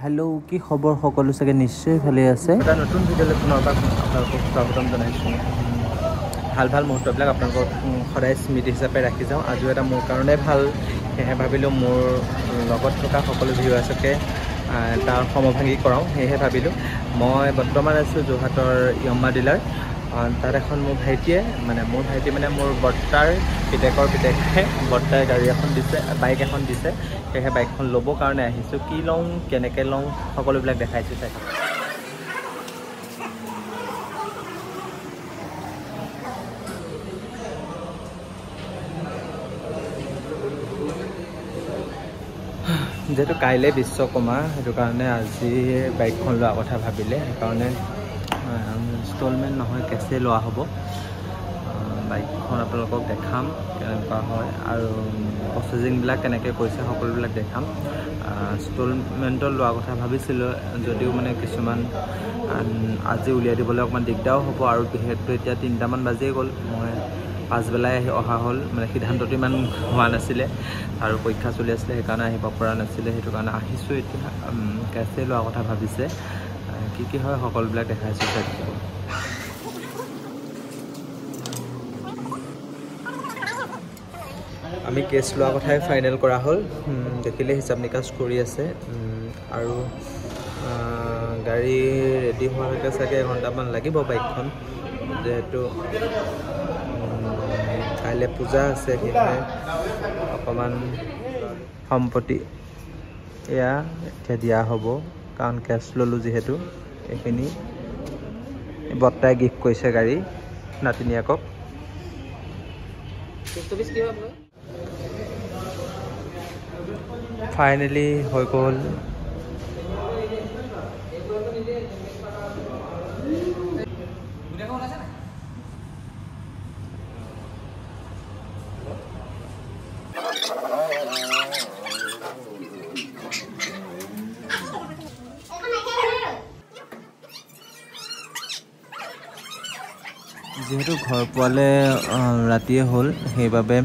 Hello কি খবৰ সকলো চাগে নিশ্চয় ভালে আছে এটা নতুন ভিডিঅ'লৈ পুনৰবাৰ আপোনালোকক স্বাগতম জনাইছোঁ ভাল ভাল মুহূৰ্তবিলাক আপোনালোকক সদায় স্মৃতি হিচাপে ৰাখি যাওঁ আজিও এটা মোৰ কাৰণে ভাল সেয়েহে ভাবিলোঁ মোৰ লগত থকা সকলো ভিউৱাৰ্ছকে তাৰ সমভাগী কৰাওঁ সেয়েহে ভাবিলোঁ মই বৰ্তমান আছোঁ যোৰহাটৰ য়ম্মা ডিলাৰ তাত এখন মোৰ ভাইটি মানে মোৰ বৰ্তাৰ পিতেকৰ পিতেকে বৰ্তাই গাড়ী এখন দিছে বাইক এখন দিছে সেয়েহে বাইকখন ল'বৰ কাৰণে আহিছোঁ কি লওঁ কেনেকৈ লওঁ সকলোবিলাক দেখাইছোঁ চাই যেহেতু কাইলৈ বিশ্বকৰ্মা সেইটো কাৰণে আজি বাইকখন লোৱা কথা ভাবিলে সেইকাৰণে ইনষ্টলমেণ্ট নহয় কেছে লোৱা হ'ব বাইকখন আপোনালোকক দেখাম কেনেকুৱা হয় আৰু প্ৰচেছিংবিলাক কেনেকৈ কৰিছে সকলোবিলাক দেখাম ইনষ্টলমেণ্টত লোৱা কথা ভাবিছিলোঁ যদিও মানে কিছুমান আজি উলিয়াই দিবলৈ অকণমান দিগদাৰো হ'ব আৰু বিশেষকৈ এতিয়া 3টামান বাজিয়ে গ'ল মই পাছবেলাই অহা হ'ল মানে সিদ্ধান্তটো ইমান হোৱা নাছিলে আৰু পৰীক্ষা চলি আছিলে সেইকাৰণে আহিব পৰা নাছিলে সেইটো কাৰণে আহিছোঁ এতিয়া কেছে লোৱা কথা ভাবিছে কি হয় সকলোবিলাক দেখাইছোঁ চাই থাকিব আমি কেছ লোৱা কথাই ফাইনেল কৰা হ'ল দেখিলে হিচাপ নিকাচ কৰি আছে আৰু গাড়ী ৰেডি হোৱালৈকে চাগে এঘণ্টামান লাগিব বাইকখন যেহেতু কাইলৈ পূজা আছে সেয়েহে অকণমান সম্পত্তি এয়া এতিয়া দিয়া হ'ব কাৰণ কেছ ল'লোঁ যিহেতু এইখিনি বৰ্তাই গিফ্ট কৰিছে গাড়ী নাতিনীয়েকক ফাইনেলি হৈ গ'ল যেহেতু ঘৰ পোৱালে ৰাতিয়ে হ'ল সেইবাবে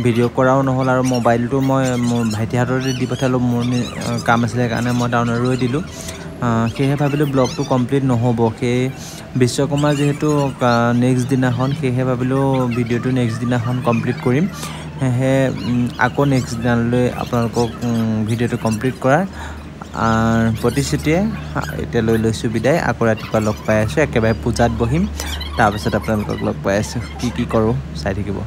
ভিডিঅ' কৰাও নহ'ল আৰু মোবাইলটো মই মোৰ ভাইটি হাততে দি পঠালোঁ মোৰ কাম আছিলে সেইকাৰণে মই টাউনত ৰৈ দিলোঁ সেয়েহে ভাবিলোঁ ব্লগটো কমপ্লিট নহ'ব সেই বিশ্বকৰ্মা যিহেতু নেক্সট দিনাখন সেয়েহে ভাবিলোঁ ভিডিঅ'টো নেক্সট দিনাখন কমপ্লিট কৰিম সেয়েহে আকৌ নেক্সট দিনালৈ আপোনালোকক ভিডিঅ'টো কমপ্লিট কৰাৰ প্ৰতিশ্ৰুতিয়ে এতিয়া লৈ লৈছোঁ বিদায় আকৌ ৰাতিপুৱা লগ পাই আছোঁ একেবাৰে পূজাত বহিম তাৰপিছত আপোনালোকক লগ পাই আছোঁ কি কৰোঁ চাই থাকিব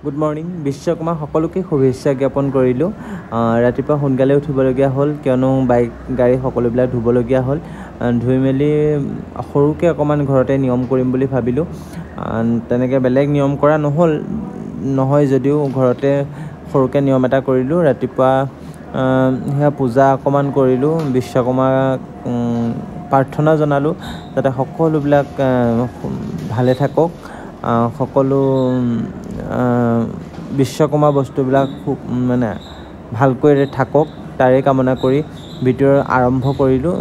গুড মৰ্ণিং বিশ্বকৰ্মা সকলোকে শুভেচ্ছা জ্ঞাপন কৰিলোঁ ৰাতিপুৱা সোনকালে উঠিবলগীয়া হ'ল কিয়নো বাইক গাড়ী সকলোবিলাক ধুবলগীয়া হ'ল ধুই মেলি সৰুকৈ অকণমান ঘৰতে নিয়ম কৰিম বুলি ভাবিলোঁ তেনেকৈ বেলেগ নিয়ম কৰা নহয় যদিও ঘৰতে সৰুকৈ নিয়ম এটা কৰিলোঁ ৰাতিপুৱা সেয়া পূজা অকণমান কৰিলোঁ বিশ্বকৰ্মাক প্ৰাৰ্থনা জনালোঁ যাতে সকলোবিলাক ভালে থাকক সকলো বিশ্বকৰ্মা বস্তুবিলাক খুব মানে ভালকৈ থাকক তাৰে কামনা কৰি ভিডিঅ' আৰম্ভ কৰিলোঁ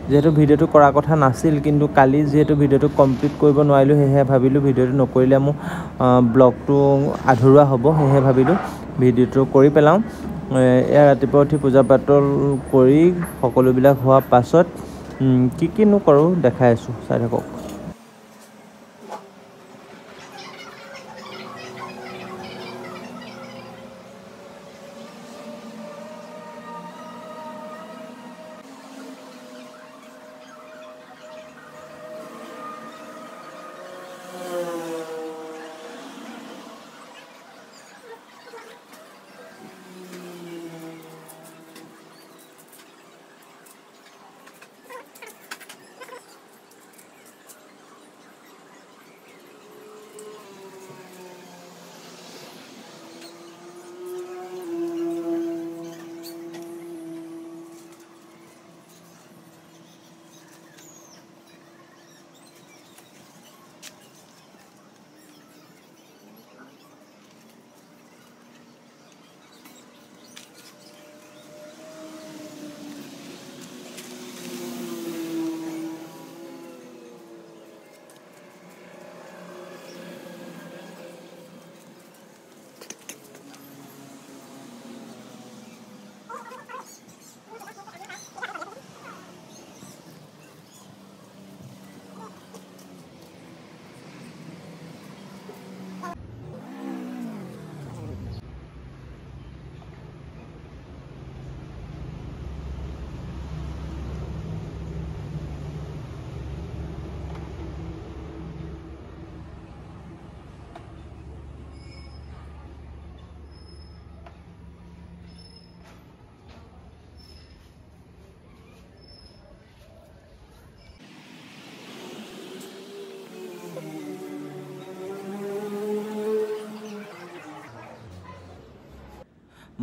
যিহেতু ভিডিঅ'টো কৰাৰ কথা নাছিল কিন্তু কালি যিহেতু ভিডিঅ'টো কমপ্লিট কৰিব নোৱাৰিলোঁ সেয়েহে ভাবিলোঁ ভিডিঅ'টো নকৰিলে মোৰ ব্লগটো আধৰুৱা হ'ব সেয়েহে ভাবিলোঁ ভিডিঅ'টো কৰি পেলাওঁ এয়া ৰাতিপুৱা উঠি পূজা পাতল কৰি সকলোবিলাক হোৱাৰ পাছত কিনো কৰোঁ দেখাই আছোঁ চাই থাকক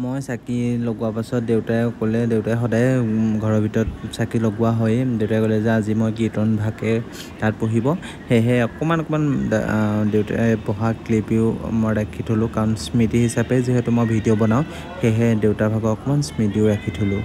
মই চাকি লগোৱাৰ পাছত দেউতাই ক'লে, দেউতাই সদায় ঘৰৰ ভিতৰত চাকি লগোৱা হয়েই। দেউতাই ক'লে যে আজি মই কীৰ্তন ভাগে তাত পঢ়িব, সেয়েহে অকণমান দেউতাই পঢ়া ক্লিপেও মই ৰাখি থ'লোঁ, কাৰণ স্মৃতি হিচাপে যিহেতু মই ভিডিঅ' বনাওঁ, সেয়েহে দেউতাৰ ভাগৰ অকণমান স্মৃতিও ৰাখি থ'লোঁ।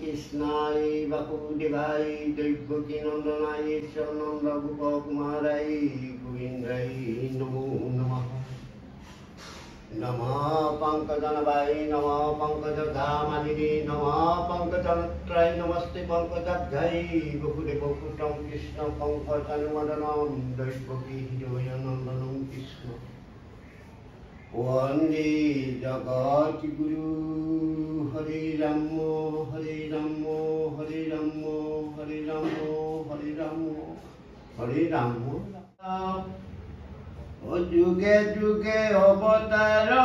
Krishnaय Vasudevay Devaki Nandanaye Nanda Gopa Kumaray Govindray Namo Namah. Namah Pankajanabai Namah Pankajadhamani Namah Pankajanatraye Namaste Pankajabjai Vasudeva Putam Krishna Pankajanumadanam Devaki Hidoyanandanam Krishna Vande Jagat Guru Hare Ramo Hare Ramo Hare Ramo Hare Ramo Hare Ramo Hare Ramo O Juge Juge Avatara